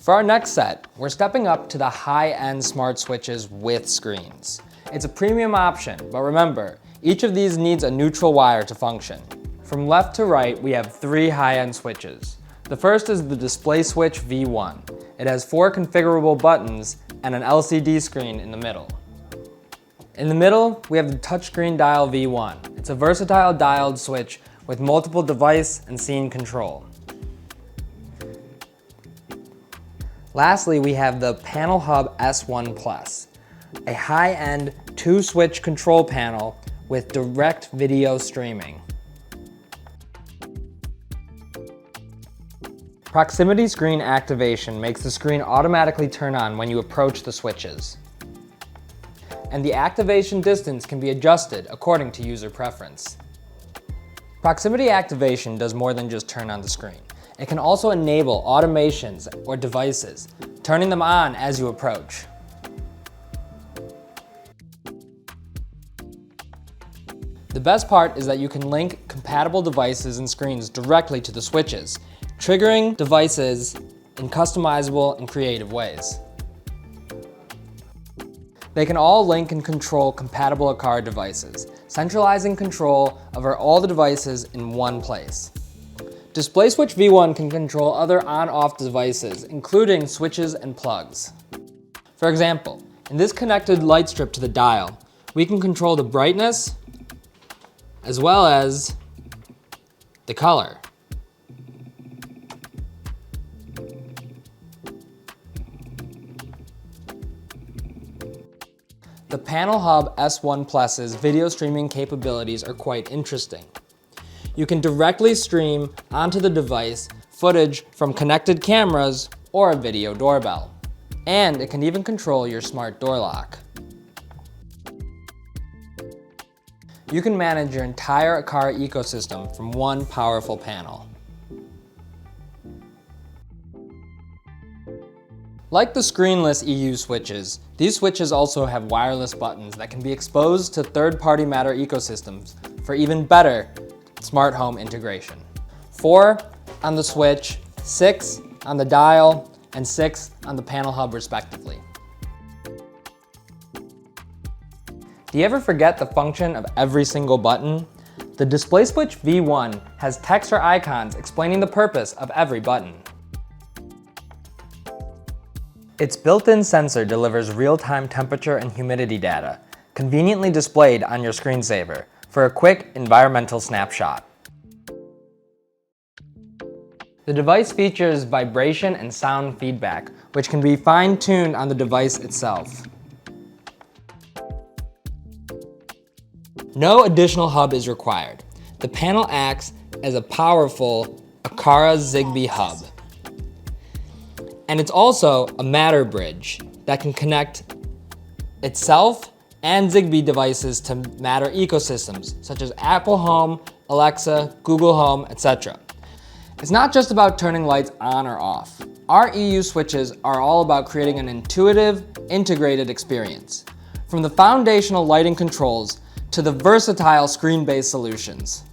For our next set, we're stepping up to the high-end smart switches with screens. It's a premium option, but remember, each of these needs a neutral wire to function. From left to right, we have 3 high-end switches. The first is the display switch V1. It has 4 configurable buttons and an LCD screen in the middle. In the middle, we have the touchscreen dial V1. It's a versatile dialed switch with multiple device and scene control. Lastly, we have the Panel Hub S1 Plus, a high-end 2-switch control panel with direct video streaming. Proximity screen activation makes the screen automatically turn on when you approach the switches. And the activation distance can be adjusted according to user preference. Proximity activation does more than just turn on the screen. It can also enable automations or devices, turning them on as you approach. The best part is that you can link compatible devices and screens directly to the switches, triggering devices in customizable and creative ways. They can all link and control compatible Aqara devices, centralizing control over all the devices in one place. Display switch V1 can control other on-off devices, including switches and plugs. For example, in this connected light strip to the dial, we can control the brightness as well as the color. The Panel Hub S1 Plus's video streaming capabilities are quite interesting. You can directly stream onto the device footage from connected cameras or a video doorbell. And it can even control your smart door lock. You can manage your entire Aqara ecosystem from one powerful panel. Like the screenless EU switches, these switches also have wireless buttons that can be exposed to third-party Matter ecosystems for even better smart home integration. 4 on the switch, 6 on the dial, and 6 on the panel hub respectively. Do you ever forget the function of every single button? The display switch V1 has text or icons explaining the purpose of every button. Its built-in sensor delivers real-time temperature and humidity data, conveniently displayed on your screensaver for a quick environmental snapshot. The device features vibration and sound feedback, which can be fine-tuned on the device itself. No additional hub is required. The panel acts as a powerful Aqara Zigbee hub. And it's also a Matter bridge that can connect itself and Zigbee devices to Matter ecosystems, such as Apple Home, Alexa, Google Home, etc. It's not just about turning lights on or off. Our EU switches are all about creating an intuitive, integrated experience, from the foundational lighting controls to the versatile screen-based solutions.